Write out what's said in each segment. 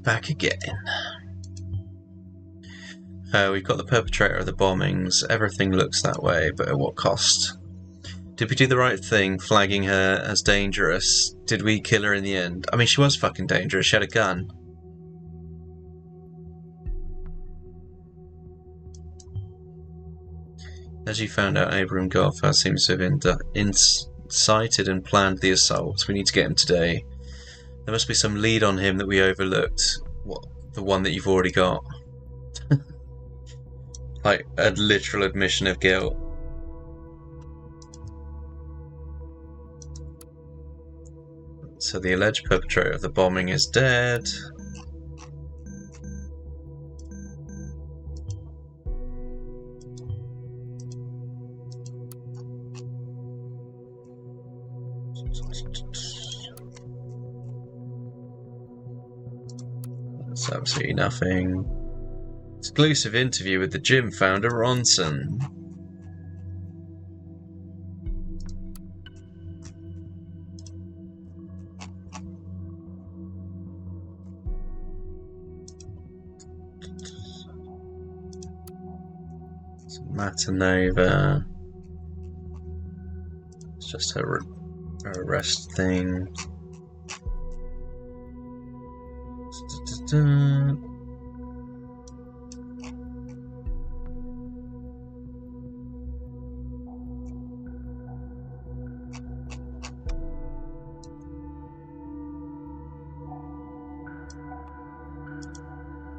Back again. We've got the perpetrator of the bombings. Everything looks that way, but at what cost? Did we do the right thing, flagging her as dangerous? Did we kill her in the end? I mean, she was fucking dangerous. She had a gun. As you found out, Abraham Goldfarb seems to have incited and planned the assault. We need to get him today. There must be some lead on him that we overlooked. What? The one that you've already got? Like a literal admission of guilt. So the alleged perpetrator of the bombing is dead. That's absolutely nothing. Exclusive interview with the gym founder, Ronson. Matanova. It's just her arrest thing.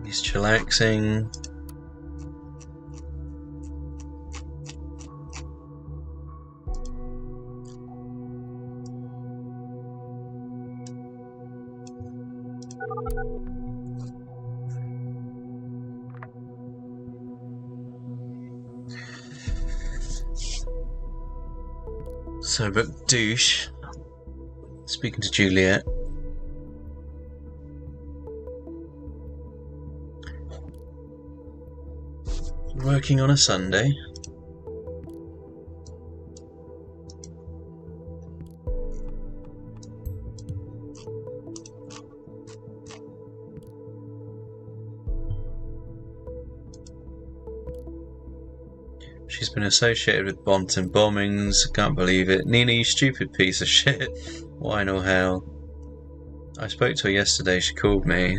He's chillaxing. So, but douche. Speaking to Juliet. Working on a Sunday. She's been associated with Bonton bombings. Can't believe it. Nina, you stupid piece of shit. Why no hell? I spoke to her yesterday. She called me.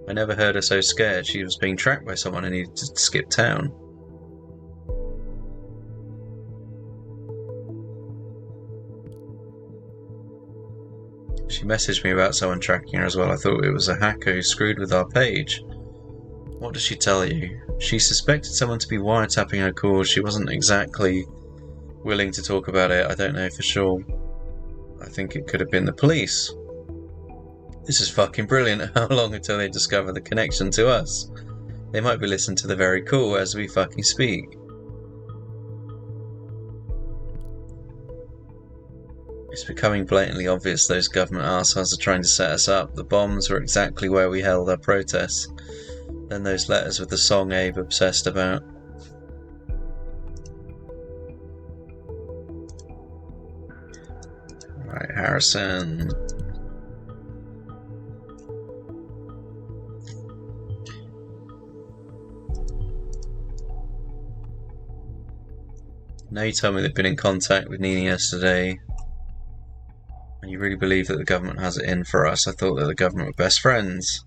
I never heard her so scared. She was being tracked by someone and needed to skip town. She messaged me about someone tracking her as well. I thought it was a hacker who screwed with our page. What did she tell you? She suspected someone to be wiretapping her calls. She wasn't exactly willing to talk about it. I don't know for sure. I think it could have been the police. This is fucking brilliant. How long until they discover the connection to us? They might be listening to the very call as we fucking speak. It's becoming blatantly obvious those government arseholes are trying to set us up. The bombs were exactly where we held our protests. Then those letters with the song Abe obsessed about. Right, Harrison. Now you told me they've been in contact with Nina yesterday. And you really believe that the government has it in for us? I thought that the government were best friends.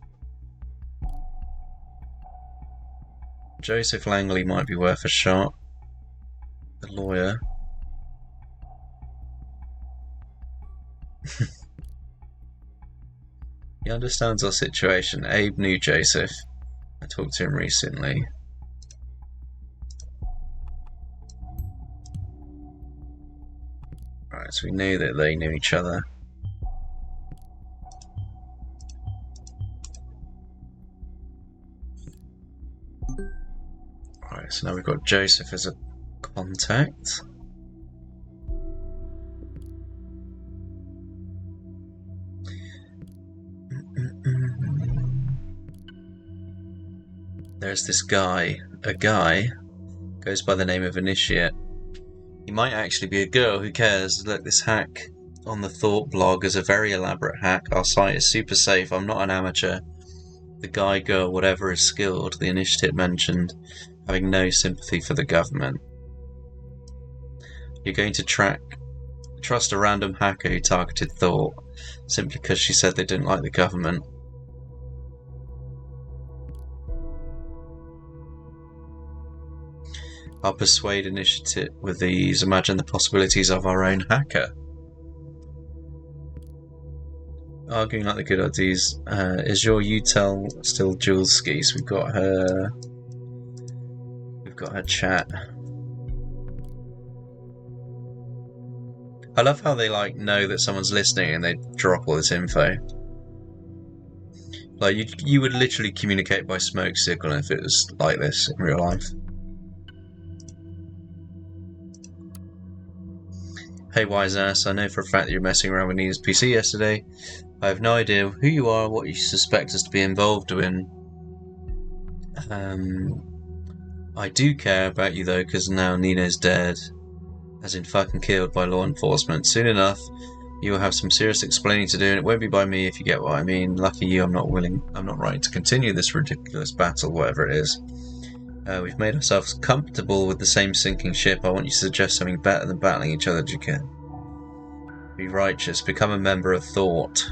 Joseph Langley might be worth a shot. The lawyer. He understands our situation. Abe knew Joseph. I talked to him recently. Right, so we knew that they knew each other. Right, so now we've got Joseph as a contact. There's this guy. A guy goes by the name of Initiate. He might actually be a girl, who cares? Look, this hack on the Thought blog is a very elaborate hack. Our site is super safe. I'm not an amateur. The guy, girl, whatever is skilled, the initiative mentioned, having no sympathy for the government. You're going to trust a random hacker who targeted thought simply because she said they didn't like the government. I'll persuade initiative with these. Imagine the possibilities of our own hacker. Arguing like the good oddies. Is your utel still Julski? So we've got her chat. I love how they like know that someone's listening and they drop all this info. Like you would literally communicate by smoke signal if it was like this in real life. Hey wise ass, I know for a fact that you're messing around with Nina's PC yesterday. I have no idea who you are or what you suspect us to be involved in. I do care about you though, because now Nina's dead. As in fucking killed by law enforcement. Soon enough, you will have some serious explaining to do, and it won't be by me if you get what I mean. Lucky you, I'm not right to continue this ridiculous battle, whatever it is. We've made ourselves comfortable with the same sinking ship. I want you to suggest something better than battling each other, Jikin. Be righteous, become a member of thought.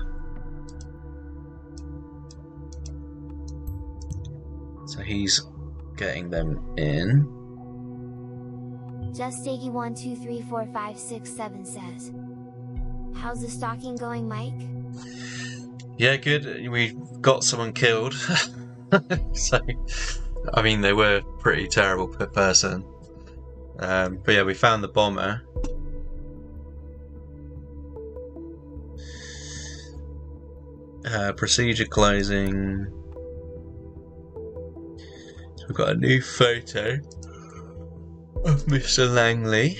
So he's getting them in. Just Steggy 1 2 3 4 5 6 7 says, how's the stalking going, Mike? Yeah, good. We got someone killed. So, I mean, they were pretty terrible per person. But yeah, we found the bomber. Procedure closing. So we've got a new photo of Mr. Langley.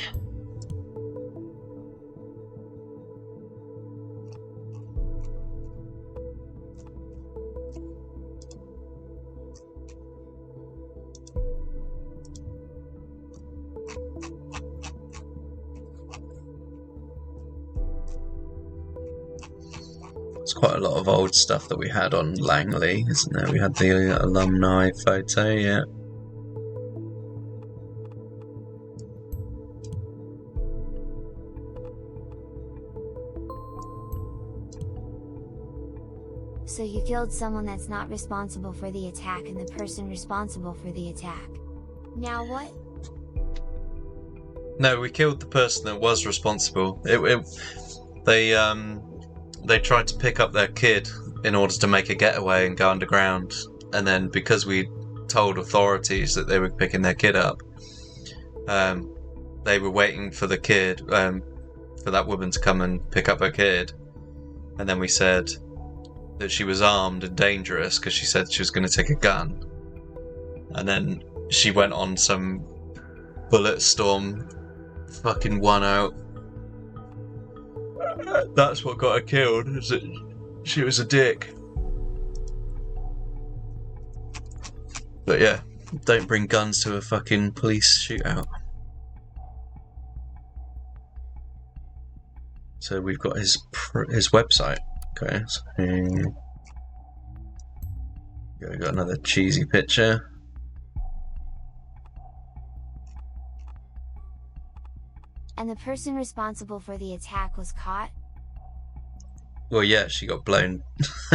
It's quite a lot of old stuff that we had on Langley, isn't there? We had the alumni photo, yeah. So you killed someone that's not responsible for the attack and the person responsible for the attack. Now what? No, we killed the person that was responsible. They tried to pick up their kid in order to make a getaway and go underground. And then because we told authorities that they were picking their kid up, they were waiting for the kid, for that woman to come and pick up her kid. And then we said that she was armed and dangerous because she said she was going to take a gun. And then she went on some bullet storm, fucking one out. That's what got her killed, is that she was a dick. But yeah, don't bring guns to a fucking police shootout. So we've got his website. Okay, so we've got another cheesy picture. And the person responsible for the attack was caught? Well, yeah, she got blown.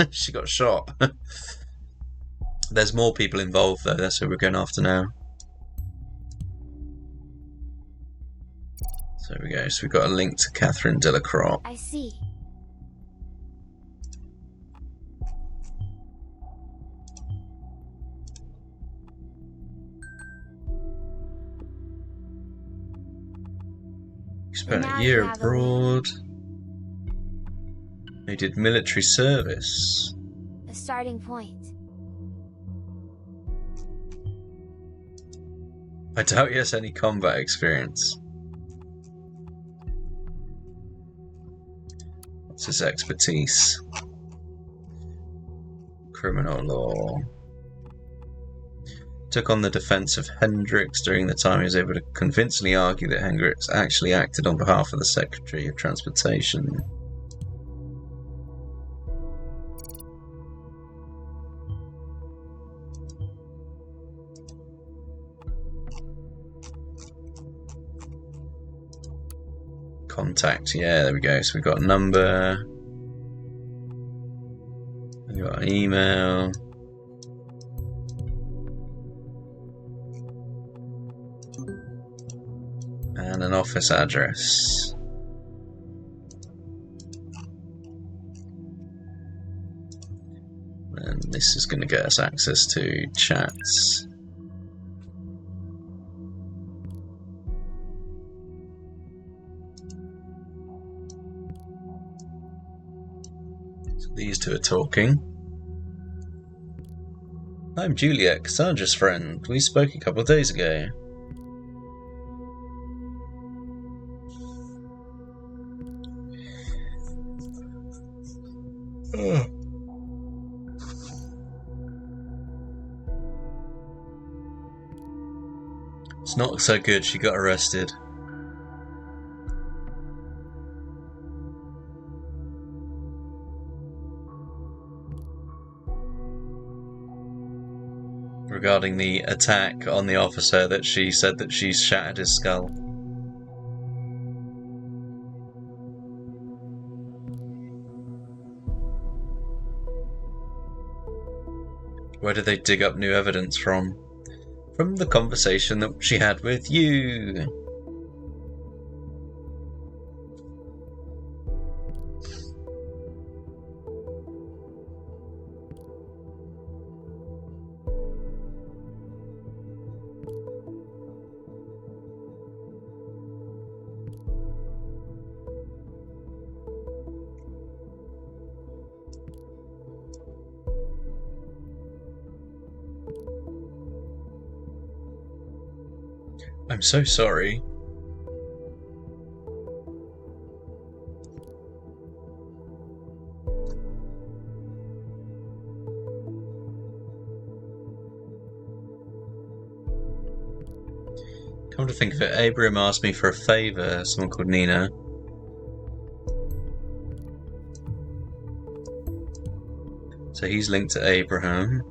She got shot. There's more people involved, though. That's who we're going after now. So there we go. So we've got a link to Catherine Delacroix. I see. Spent a year abroad. He did military service. A starting point. I doubt he has any combat experience. What's his expertise? Criminal law. Took on the defence of Hendricks during the time he was able to convincingly argue that Hendricks actually acted on behalf of the Secretary of Contact, yeah, there we go. So we've got a number, we've got an email, and an office address. And this is going to get us access to chats. So these two are talking. I'm Juliet, Cassandra's friend. We spoke a couple of days ago. It's not so good, she got arrested. Regarding the attack on the officer that she said that she shattered his skull. Where did they dig up new evidence from? From the conversation that she had with you. I'm so sorry. Come to think of it, Abraham asked me for a favour, someone called Nina. So he's linked to Abraham.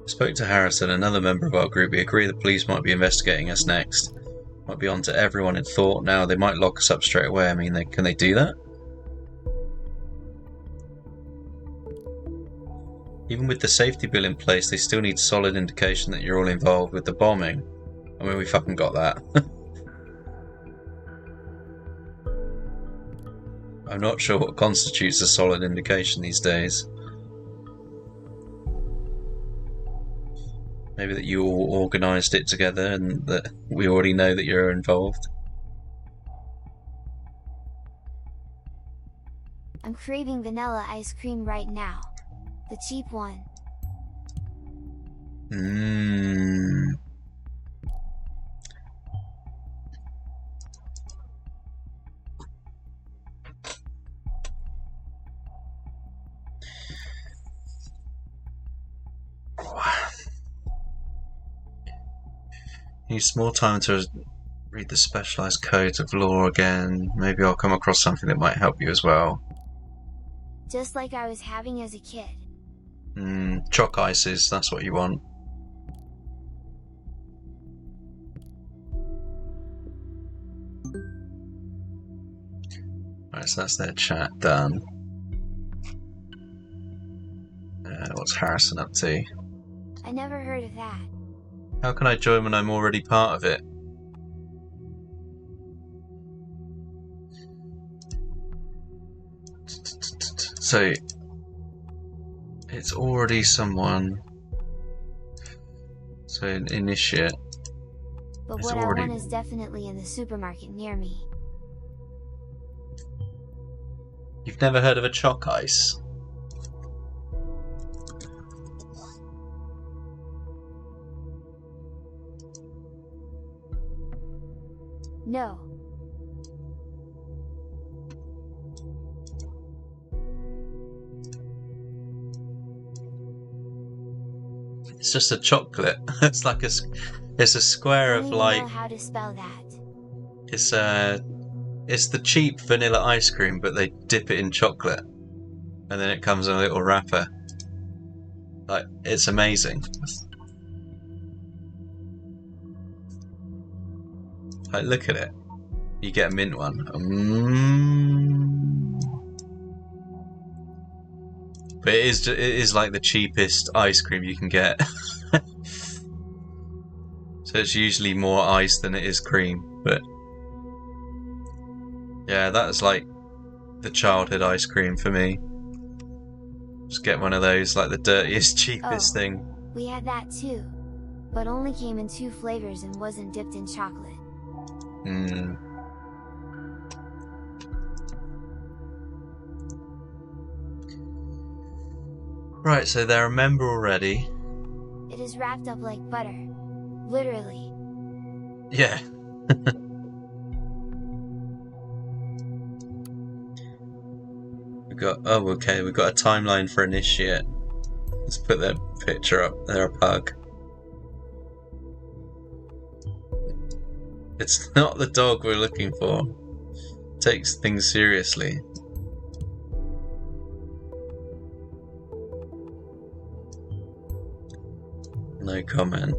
Spoke to Harrison, another member of our group. We agree the police might be investigating us next. Might be on to everyone in thought now. They might lock us up straight away. I mean, can they do that? Even with the safety bill in place, they still need solid indication that you're all involved with the bombing. I mean, we fucking got that. I'm not sure what constitutes a solid indication these days. Maybe that you all organised it together and that we already know that you're involved. I'm craving vanilla ice cream right now. The cheap one. Need some more time to read the specialised codes of law again. Maybe I'll come across something that might help you as well. Just like I was having as a kid. Chalk ices, that's what you want. Alright, so that's their chat done. What's Harrison up to? I never heard of that. How can I join when I'm already part of it? So, it's already someone. So, an initiate. But what I want is definitely in the supermarket near me. You've never heard of a chalk ice? No. It's just a chocolate. It's like it's a square of like. I don't know how to spell that. It's the cheap vanilla ice cream, but they dip it in chocolate, and then it comes in a little wrapper. Like, it's amazing. Like, look at it. You get a mint one. But it is like the cheapest ice cream you can get. So it's usually more ice than it is cream. But yeah, that's like the childhood ice cream for me. Just get one of those, like the dirtiest, cheapest thing. We had that too, but only came in 2 flavors and wasn't dipped in chocolate. Right, so they're a member already. It is wrapped up like butter. Literally. Yeah. We've got a timeline for initiate. Let's put their picture up. They're a pug. It's not the dog we're looking for. Takes things seriously. No comment.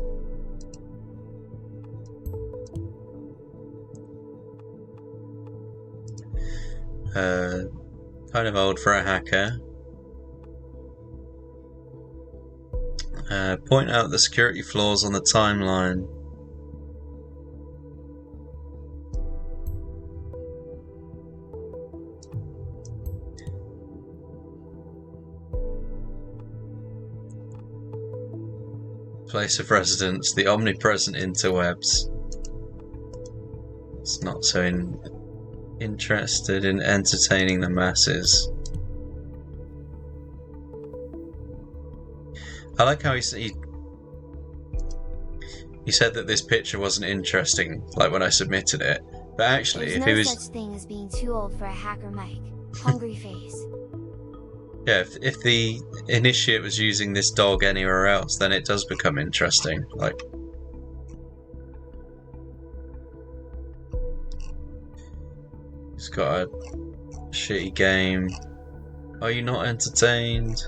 Kind of old for a hacker. Point out the security flaws on the timeline. Place of residence, the omnipresent interwebs. It's not so interested in entertaining the masses. I like how he said that this picture wasn't interesting, like when I submitted it. But actually, There's no such thing as being too old for a hacker mic. Hungry face. Yeah, if the initiate was using this dog anywhere else, then it does become interesting. Like, he's got a shitty game. Are you not entertained?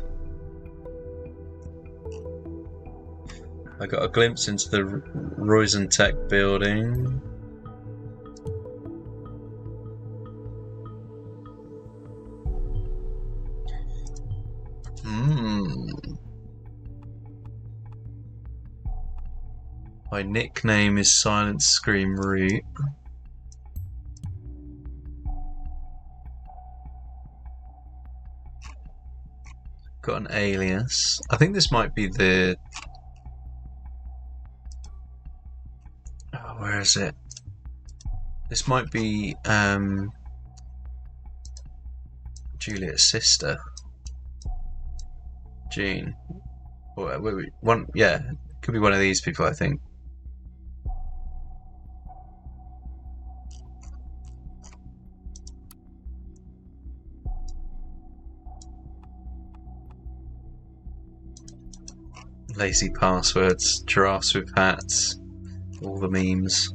I got a glimpse into the Roisentech building. My nickname is Silent Scream Root. Got an alias. I think this might be the... Oh, where is it? This might be Juliet's sister. Jean. One, yeah, could be one of these people, I think. Lazy passwords, giraffes with hats, all the memes.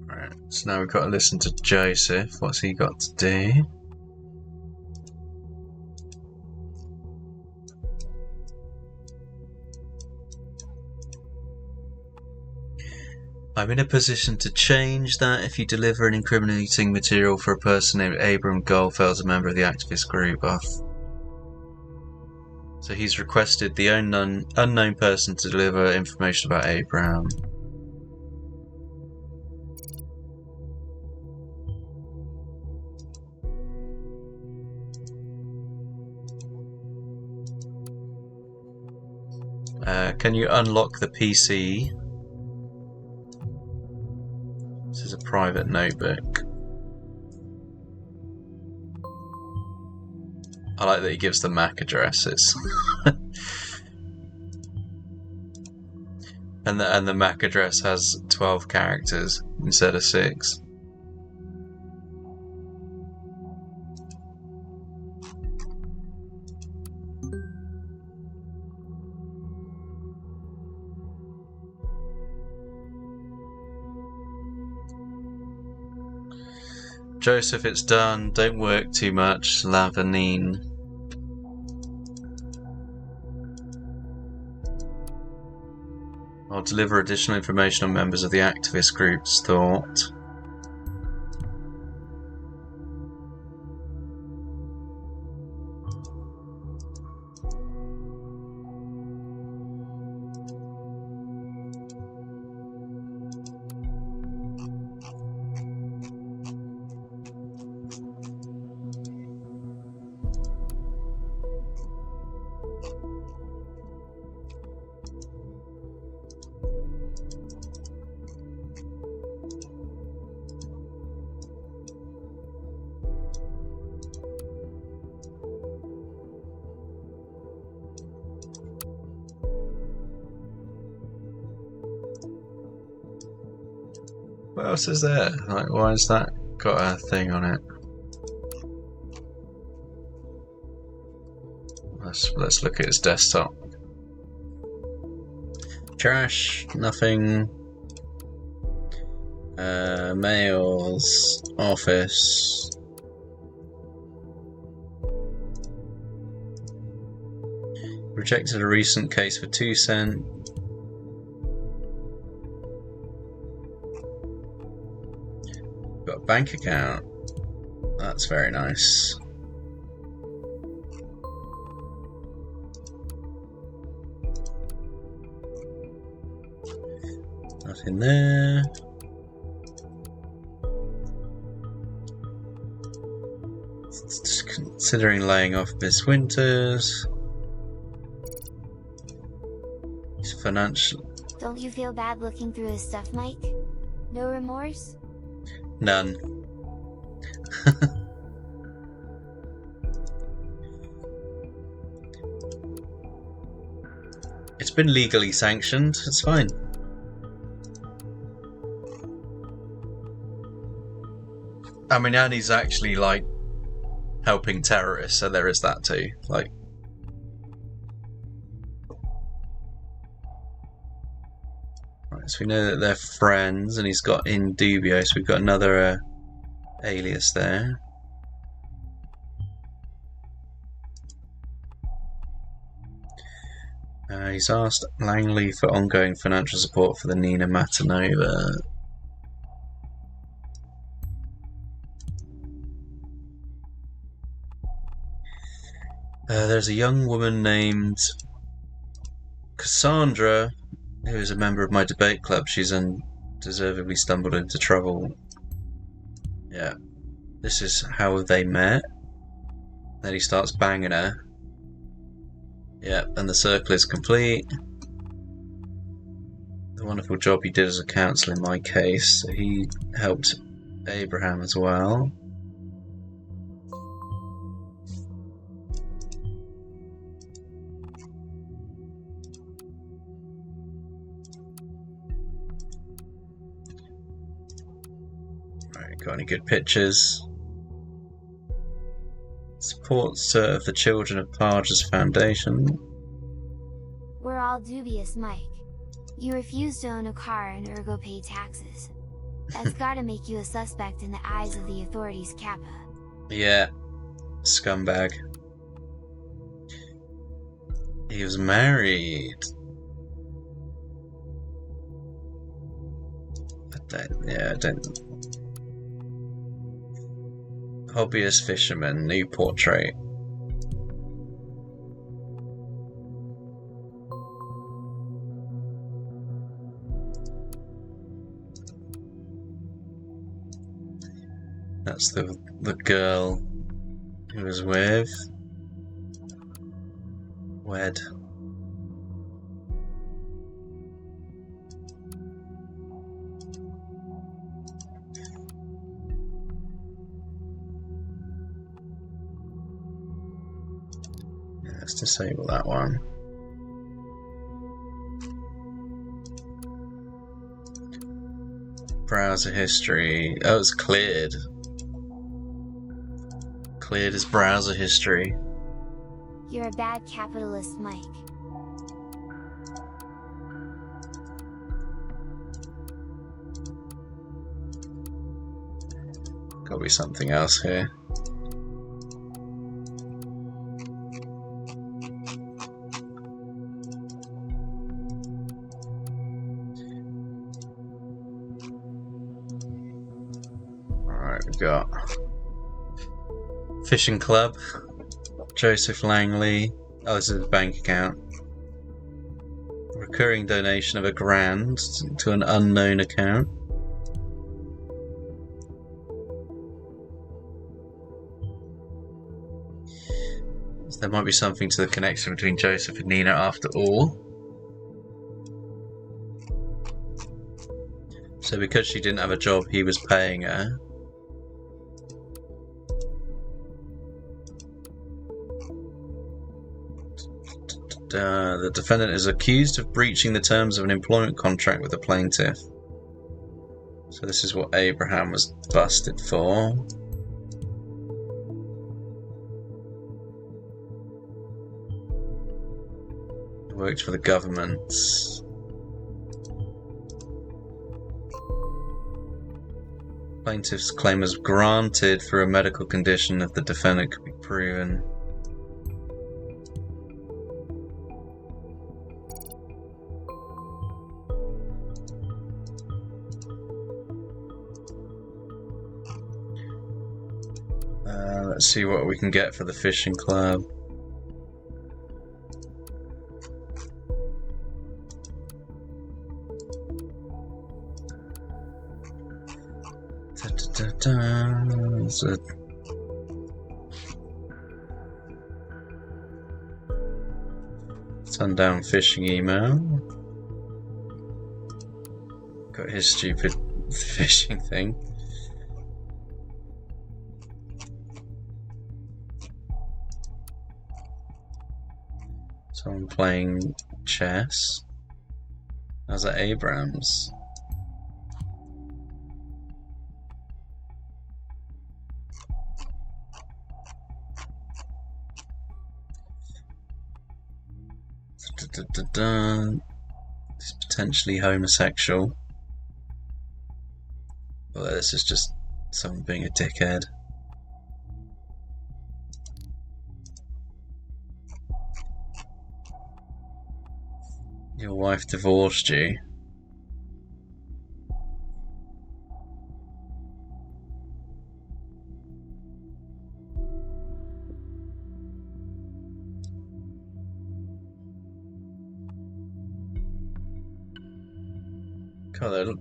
Right, so now we've got to listen to Joseph. What's he got to do? I'm in a position to change that. If you deliver an incriminating material for a person named Abram Goldfeld, a member of the activist group. So he's requested the unknown person to deliver information about Abram. Can you unlock the PC? This is a private notebook. I like that he gives the MAC addresses. and the MAC address has 12 characters instead of 6. Joseph, it's done. Don't work too much. Lavanine. I'll deliver additional information on members of the activist groups, thought. What else is there? Like, why has that got a thing on it? Let's look at its desktop. Trash, nothing. Mails, office. Rejected a recent case for 2 cents. Got a bank account. That's very nice. Nothing there. Just considering laying off Miss Winters. It's financial. Don't you feel bad looking through his stuff, Mike? No remorse? None. It's been legally sanctioned. It's fine. I mean, and he's actually like helping terrorists, so there is that too. Like, right, so we know that they're friends, and he's got in dubio. So we've got another alias there. He's asked Langley for ongoing financial support for the Nina Matanova. There's a young woman named Cassandra who is a member of my debate club. She's undeservedly stumbled into trouble. Yeah. This is how they met. Then he starts banging her. Yeah, and the circle is complete. The wonderful job he did as a counsel in my case. So he helped Abraham as well. Right, got any good pictures? Supports of the children of Parges Foundation. We're all dubious, Mike. You refuse to own a car and ergo pay taxes. That's gotta make you a suspect in the eyes of the authorities, Kappa. Yeah, scumbag. He was married. I don't. Hobbyist fisherman, new portrait. That's the girl he was with. Wed. Yeah, let's disable that one. Browser history. Oh, it's cleared. Cleared his browser history. You're a bad capitalist, Mike. Got be something else here. Alright, we've got Fishing Club, Joseph Langley. Oh, this is a bank account. Recurring donation of £1,000 to an unknown account. So there might be something to the connection between Joseph and Nina after all. So because she didn't have a job, he was paying her. The defendant is accused of breaching the terms of an employment contract with the plaintiff. So this is what Abraham was busted for. He worked for the government. Plaintiff's claim was granted through a medical condition if the defendant could be proven. Let's see what we can get for the fishing club. It's a sundown fishing email. Got his stupid fishing thing. Someone playing chess. How's that Abrams? He's potentially homosexual. Well, this is just someone being a dickhead. Your wife divorced you. God,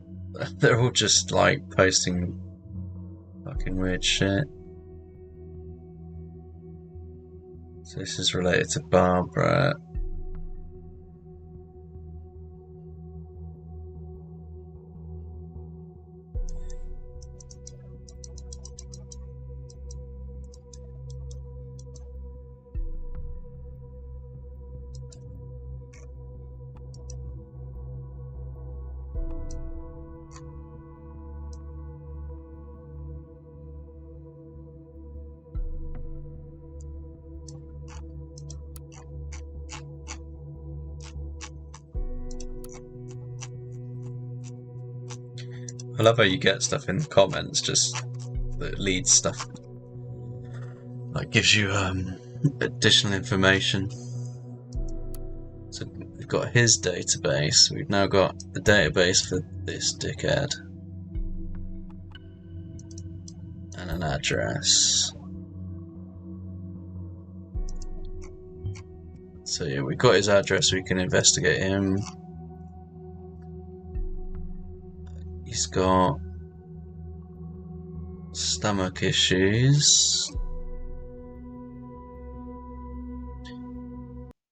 they're all just like posting fucking weird shit. So this is related to Barbara. I love how you get stuff in the comments just that leads stuff, like gives you additional information. So we've got his database, we've now got the database for this dickhead and an address. So yeah, we've got his address, we can investigate him. He's got stomach issues,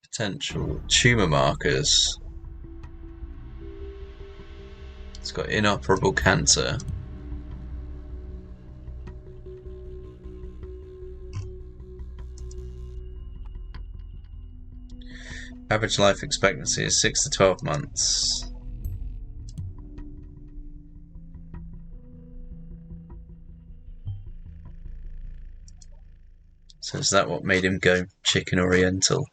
potential tumour markers. He's got inoperable cancer. Average life expectancy is 6 to 12 months. So is that what made him go chicken oriental?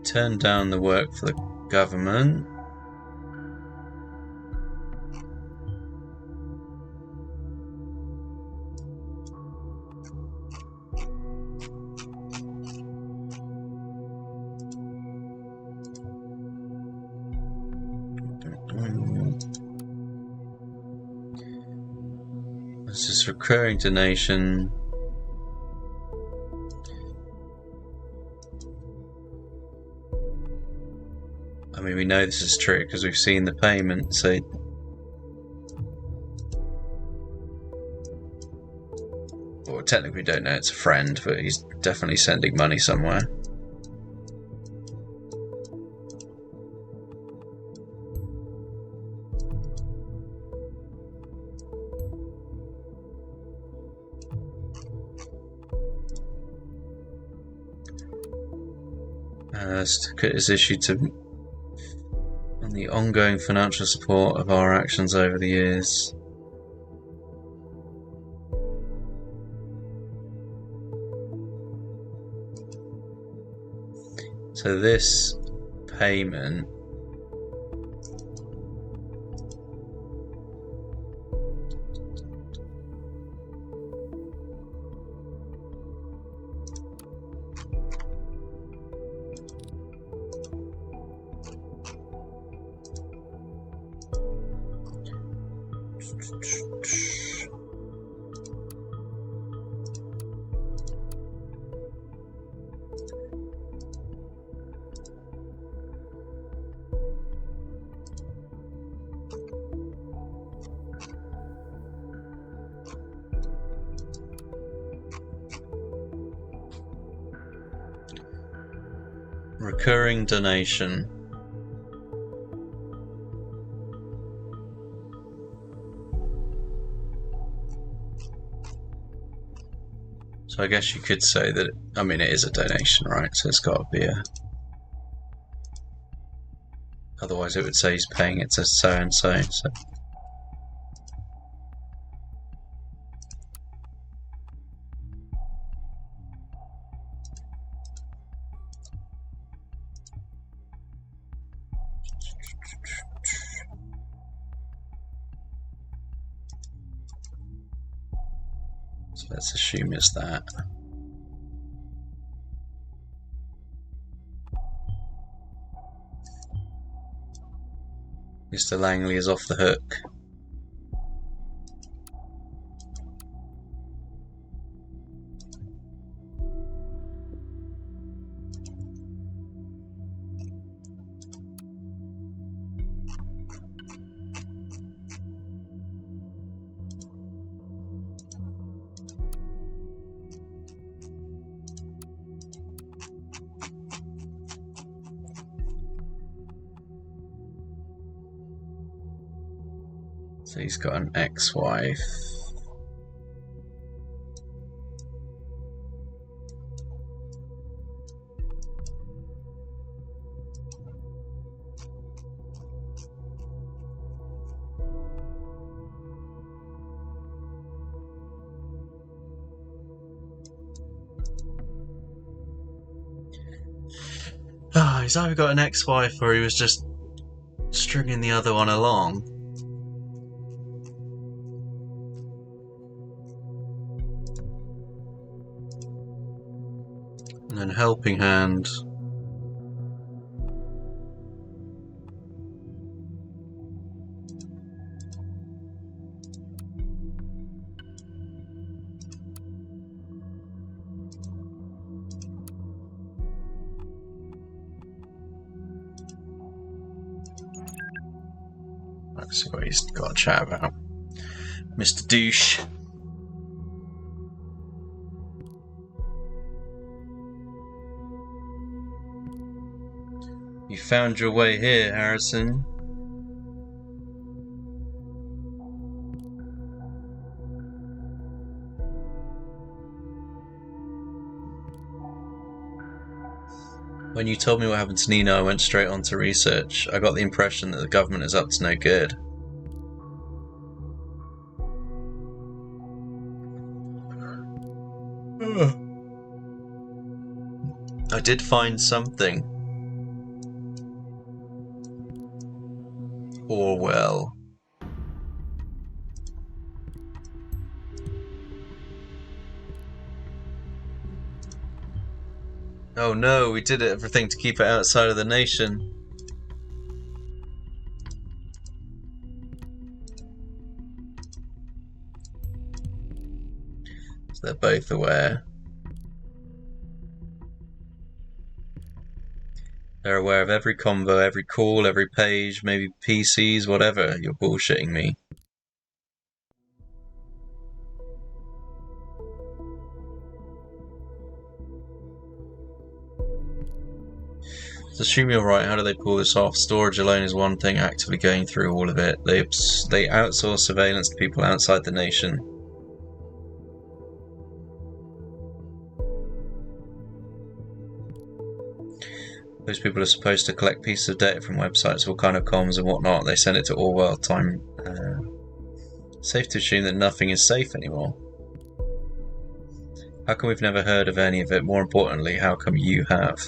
Turn down the work for the government. This is recurring donation. I mean, we know this is true because we've seen the payment, so... Well, technically we don't know it's a friend, but he's definitely sending money somewhere. Certificate is issued on the ongoing financial support of our actions over the years. So this payment recurring donation. So I guess you could say that, I mean, it is a donation, right? So it's got to be a... Otherwise it would say he's paying it to so-and-so, so... So let's assume it's that. Mr. Langley is off the hook. So he's got an ex-wife. He's either got an ex-wife or he was just stringing the other one along. And then helping hand. Let's see what he's got to chat about. Mr. Douche. You found your way here, Harrison. When you told me what happened to Nina, I went straight on to research. I got the impression that the government is up to no good. I did find something. Orwell. Oh no, we did everything to keep it outside of the nation. So they're both aware. They're aware of every convo, every call, every page, maybe PCs, whatever. You're bullshitting me. So assume you're right. How do they pull this off? Storage alone is one thing. Actively going through all of it. They outsource surveillance to people outside the nation. Those people are supposed to collect pieces of data from websites, all kind of comms and whatnot. They send it to Orwell time. Safe to assume that nothing is safe anymore. How come we've never heard of any of it? More importantly, how come you have?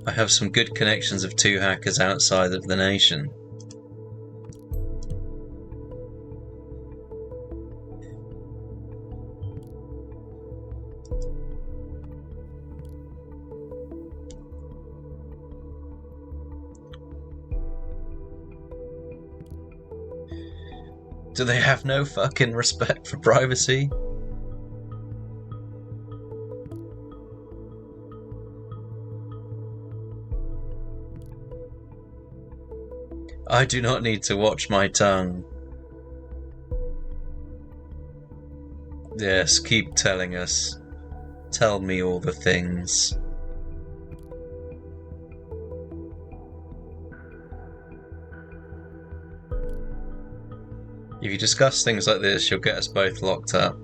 I have some good connections of 2 hackers outside of the nation. Do they have no fucking respect for privacy? I do not need to watch my tongue. Yes, keep telling us. Tell me all the things. If you discuss things like this, you'll get us both locked up.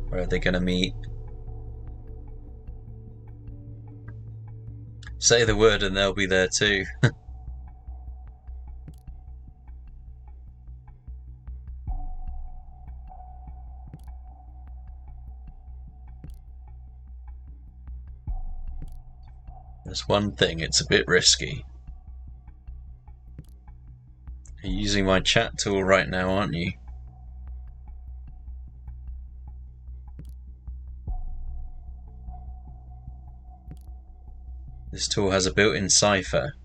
Where are they going to meet? Say the word and they'll be there too. There's one thing, it's a bit risky. You're using my chat tool right now, aren't you? This tool has a built-in cipher.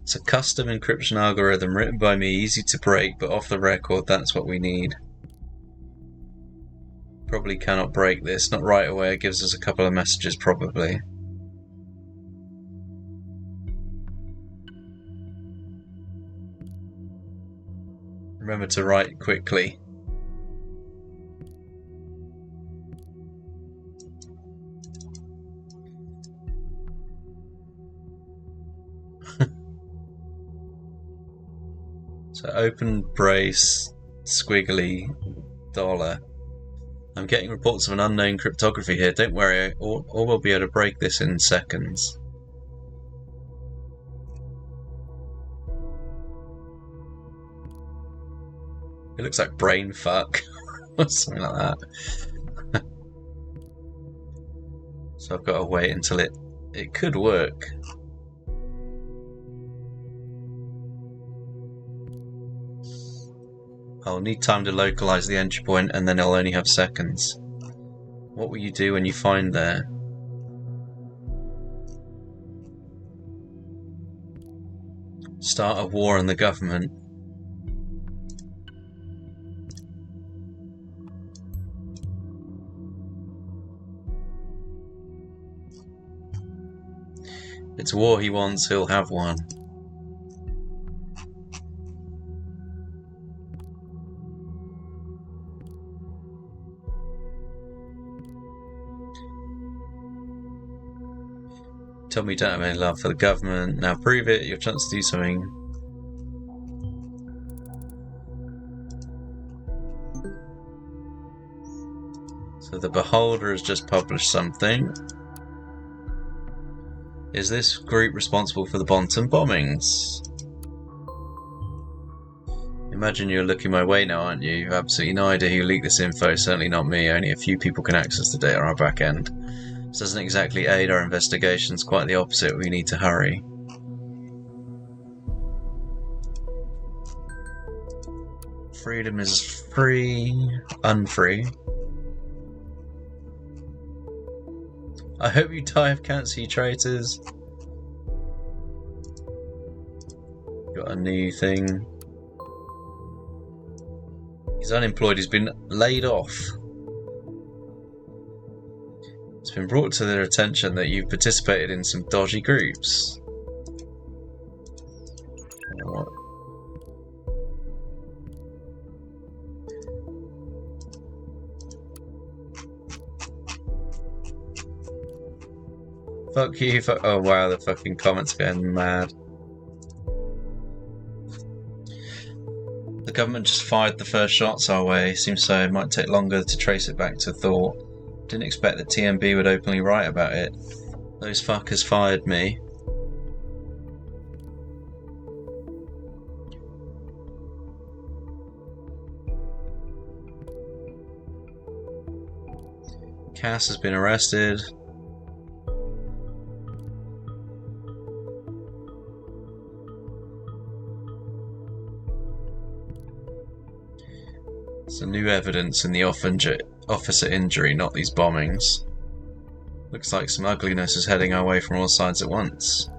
It's a custom encryption algorithm written by me, easy to break, but off the record, that's what we need. Probably cannot break this, not right away, it gives us a couple of messages probably. Remember to write quickly. So open brace, squiggly, dollar. I'm getting reports of an unknown cryptography here. Don't worry, or we'll be able to break this in seconds. It looks like brain fuck or something like that. So I've got to wait until it could work. I'll need time to localize the entry point and then I'll only have seconds. What will you do when you find there? Start a war on the government. If it's war he wants, he'll have one. Tell me you don't have any love for the government. Now prove it. Your chance to do something. So the Beholder has just published something. Is this group responsible for the Bonton bombings? Imagine you're looking my way now, aren't you? You've absolutely no idea who leaked this info, certainly not me. Only a few people can access the data on our back end. This doesn't exactly aid our investigations, quite the opposite, we need to hurry. Freedom is free, unfree. I hope you die of cancer, you traitors. Got a new thing. He's unemployed, he's been laid off. It's been brought to their attention that you've participated in some dodgy groups. What? Fuck you, fuck. Oh wow, the fucking comments are going mad. The government just fired the first shots our way. Seems so. It might take longer to trace it back to thought. Didn't expect that TMB would openly write about it. Those fuckers fired me. Cass has been arrested. Some new evidence in the officer injury, not these bombings. Looks like some ugliness is heading our way from all sides at once.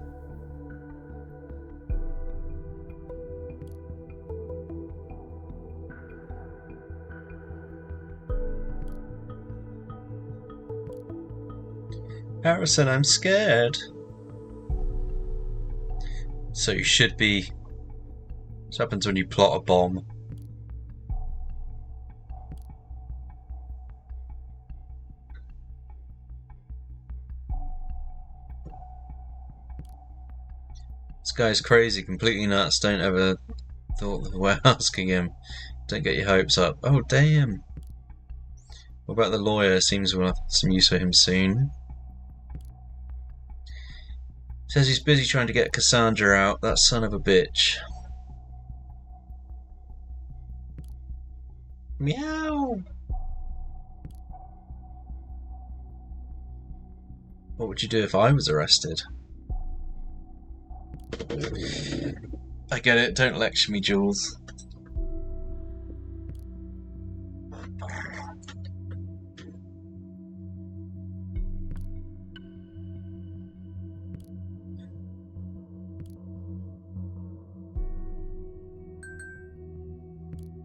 Harrison, I'm scared. So you should be. What happens when you plot a bomb? This guy's crazy, completely nuts. Don't ever thought that we're asking him. Don't get your hopes up. Oh, damn. What about the lawyer? Seems we'll have some use for him soon. Says he's busy trying to get Cassandra out. That son of a bitch. Meow. What would you do if I was arrested? I get it, don't lecture me, Jules.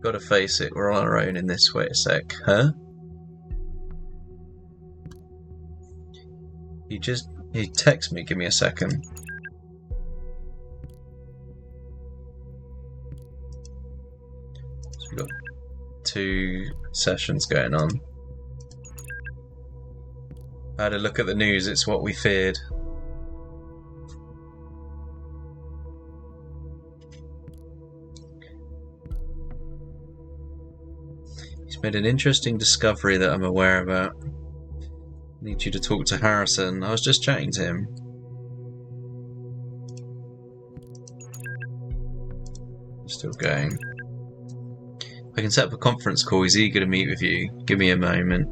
Gotta face it, we're on our own in this. Wait a sec, huh? He texted me, give me a second. So we've got 2 sessions going on. I had a look at the news, it's what we feared. He's made an interesting discovery that I'm aware about. I need you to talk to Harrison. I was just chatting to him. Still going. I can set up a conference call. He's eager to meet with you. Give me a moment.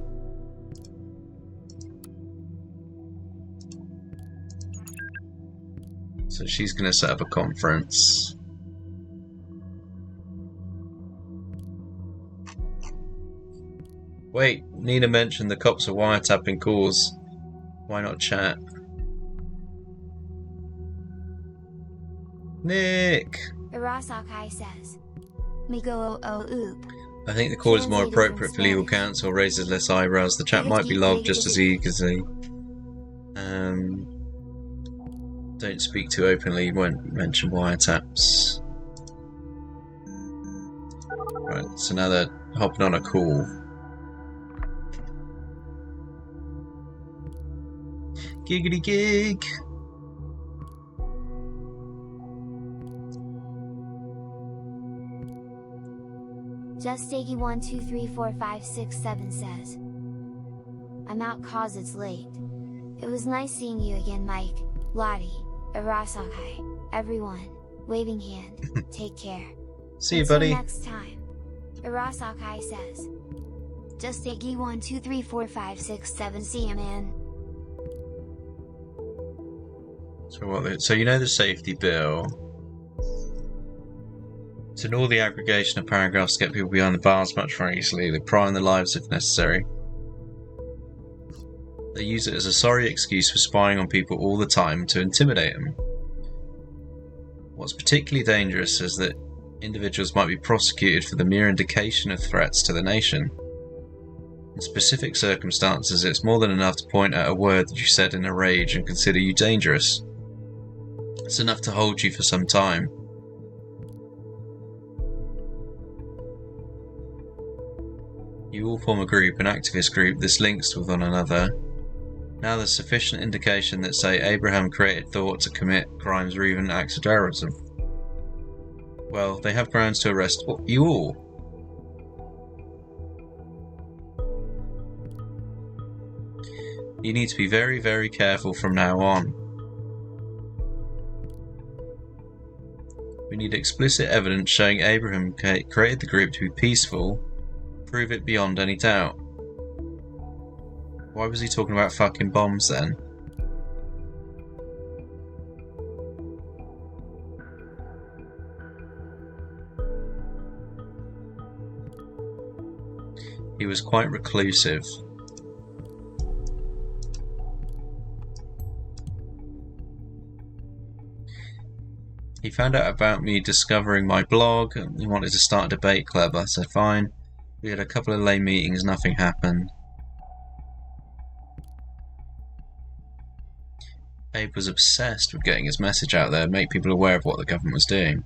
So she's going to set up a conference. Wait, Nina mentioned the cops are wiretapping calls. Why not chat? Nick! Arasakai says. I think the call is more appropriate for legal counsel, raises less eyebrows. The chat might be logged just as easily. Don't speak too openly, won't mention wiretaps. Right, so now they're hopping on a call. Giggity gig! Just Steggy 1 2 3 4 5 6 7 says. I'm out cause it's late. It was nice seeing you again, Mike. Lottie, Arasakai, everyone, waving hand, take care. See you, Until buddy. next time. Arasakai says. Just Iggy 1 2 3 4 5 6 7. See ya, man. So you know the safety bill. To ignore the aggregation of paragraphs to get people behind the bars much more easily. They pry on their lives if necessary. They use it as a sorry excuse for spying on people all the time to intimidate them. What's particularly dangerous is that individuals might be prosecuted for the mere indication of threats to the nation. In specific circumstances, it's more than enough to point out a word that you said in a rage and consider you dangerous. It's enough to hold you for some time. You all form a group, an activist group that's linked with one another. Now there's sufficient indication that, say, Abraham created thought to commit crimes or even acts of terrorism. Well, they have grounds to arrest you all. You need to be very, very careful from now on. We need explicit evidence showing Abraham created the group to be peaceful. Prove it beyond any doubt. Why was he talking about fucking bombs then? He was quite reclusive. He found out about me discovering my blog and he wanted to start a debate club. I said fine. We had a couple of lay meetings, nothing happened. Abe was obsessed with getting his message out there, make people aware of what the government was doing.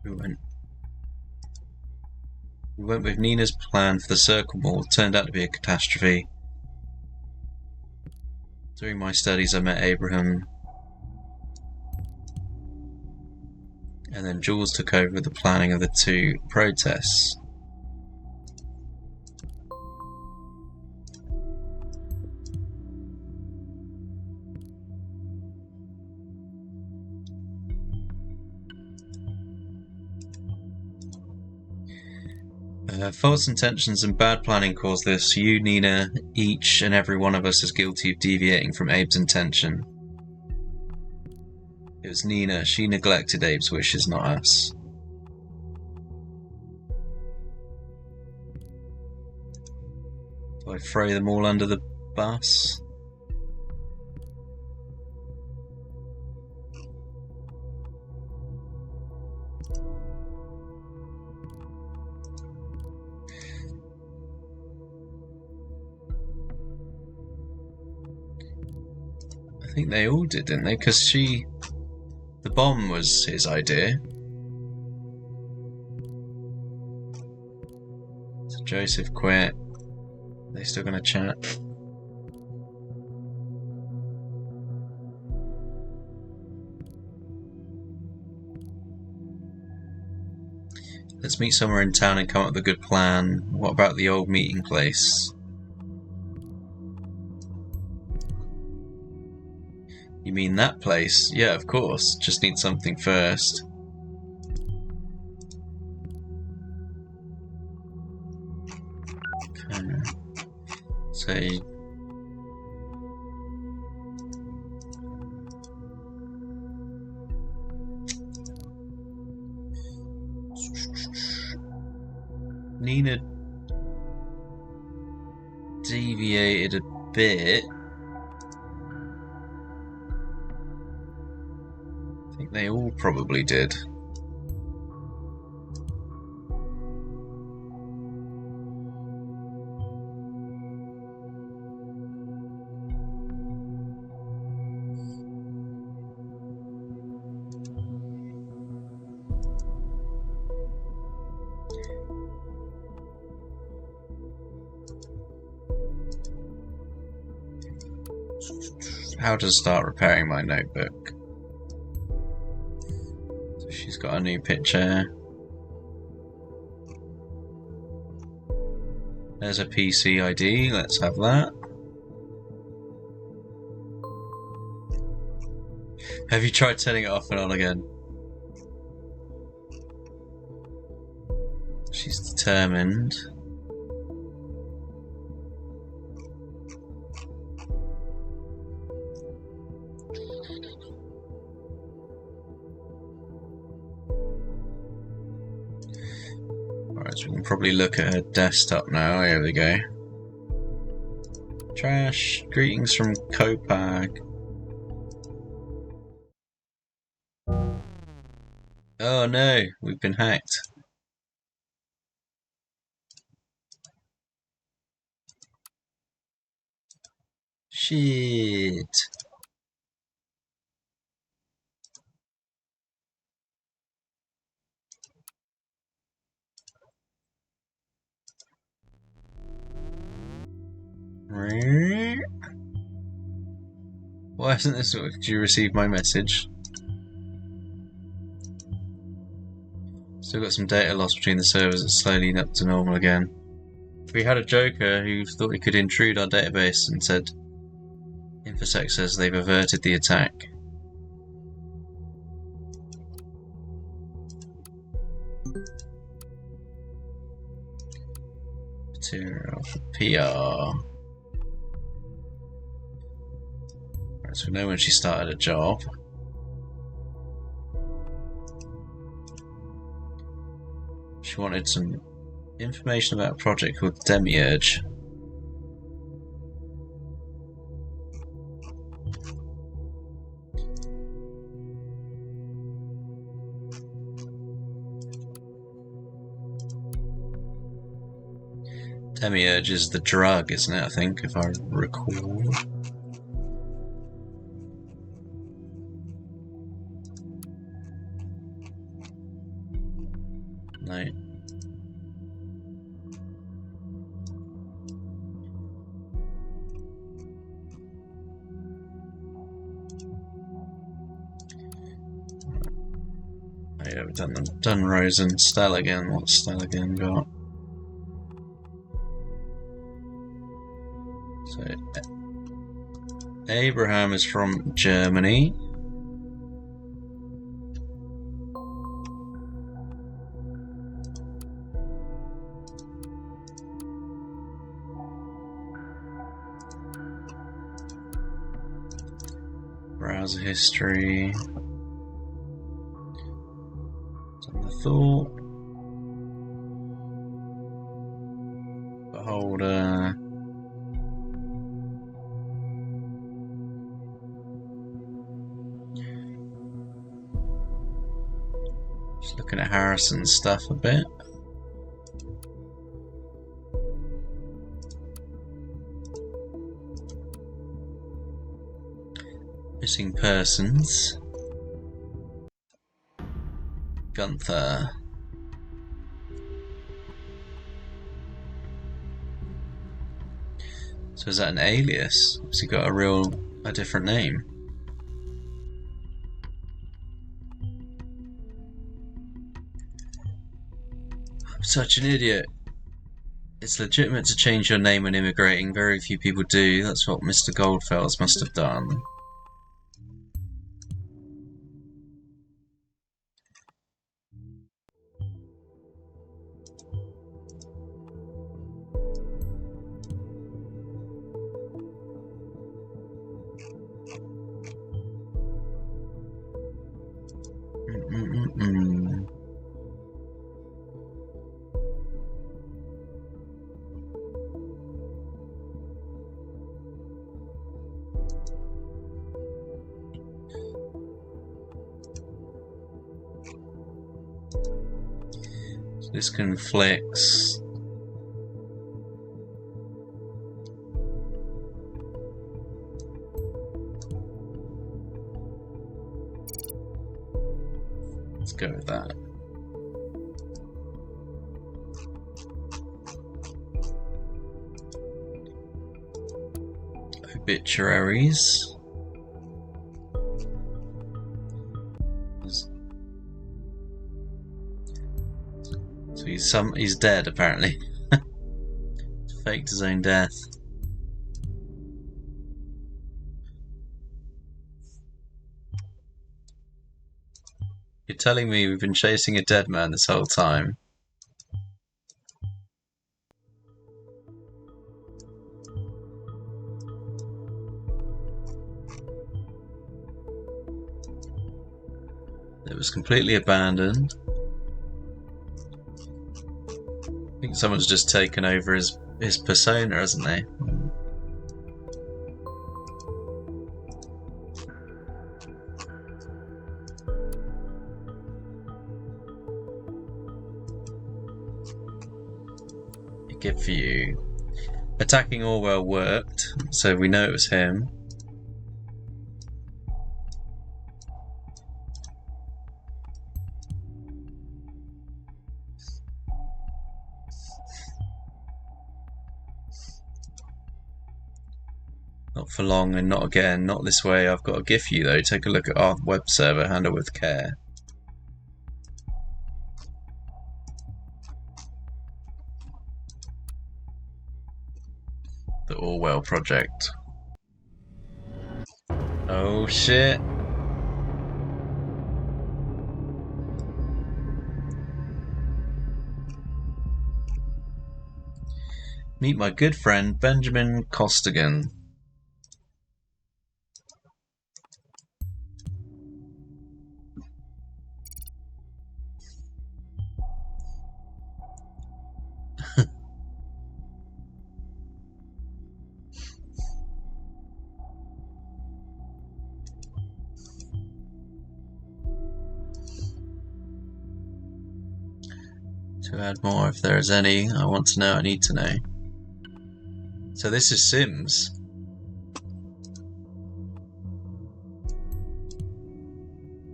We went with Nina's plan for the circle mall. Turned out to be a catastrophe. During my studies I met Abraham. And then Jules took over the planning of the two protests. False intentions and bad planning caused this. You, Nina, each and every one of us is guilty of deviating from Abe's intention. It was Nina. She neglected Abe's wishes, not us. Do I throw them all under the bus? I think they all did, didn't they? Because the bomb was his idea. So Joseph quit. Are they still gonna chat? Let's meet somewhere in town and come up with a good plan. What about the old meeting place? You mean that place? Yeah, of course. Just need something first. Okay. So Nina deviated a bit. I think they all probably did. How to start repairing my notebook. So she's got a new picture. There's a PC ID, let's have that. Have you tried turning it off and on again? She's determined. Alright, so we can probably look at her desktop now. Here we go. Trash. Greetings from Copag. Oh no, we've been hacked. Shit. Why isn't this? Did you receive my message? Still got some data loss between the servers. It's slowly up to normal again. We had a joker who thought he could intrude our database and said, InfoSec says they've averted the attack. Material for PR. Right, so we know when she started a job. She wanted some information about a project called Demiurge. Demiurge is the drug, isn't it? I think, if I recall. No. Oh yeah, we've done Rose and Stella again. What's Stella again got? So Abraham is from Germany. Browser history. Done the thought. Beholder. Just looking at Harrison's stuff a bit. Missing persons. Gunther. So is that an alias? Has he got a different name? I'm such an idiot. It's legitimate to change your name when immigrating. Very few people do. That's what Mr. Goldfels must have done. So this conflicts. Let's go with that. Obituaries. So he's dead apparently. Faked his own death. You're telling me we've been chasing a dead man this whole time? It was completely abandoned. I think someone's just taken over his persona, hasn't they? A gift for you. Attacking Orwell worked, so we know it was him. Not for long and not again, not this way. I've got a gift for you though. Take a look at our web server, handle with care. The Orwell project. Oh shit. Meet my good friend Benjamin Costigan. To add more if there is any, I want to know, I need to know. So this is Sims.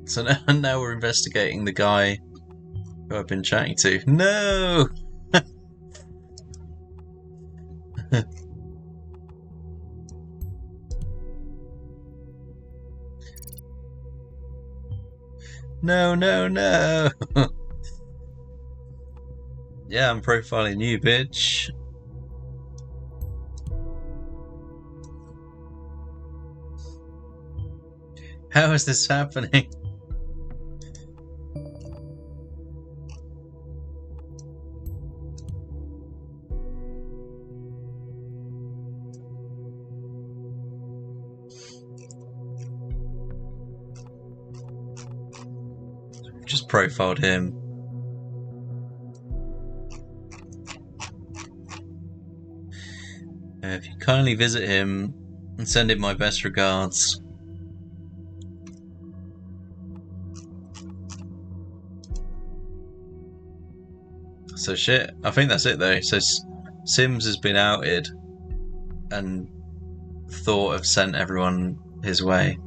So now we're investigating the guy who I've been chatting to. No! No, no, no! Yeah, I'm profiling you, bitch. How is this happening? Just profiled him. If you kindly visit him and send him my best regards. So shit, I think that's it though. So Sims has been outed and thought have sent everyone his way.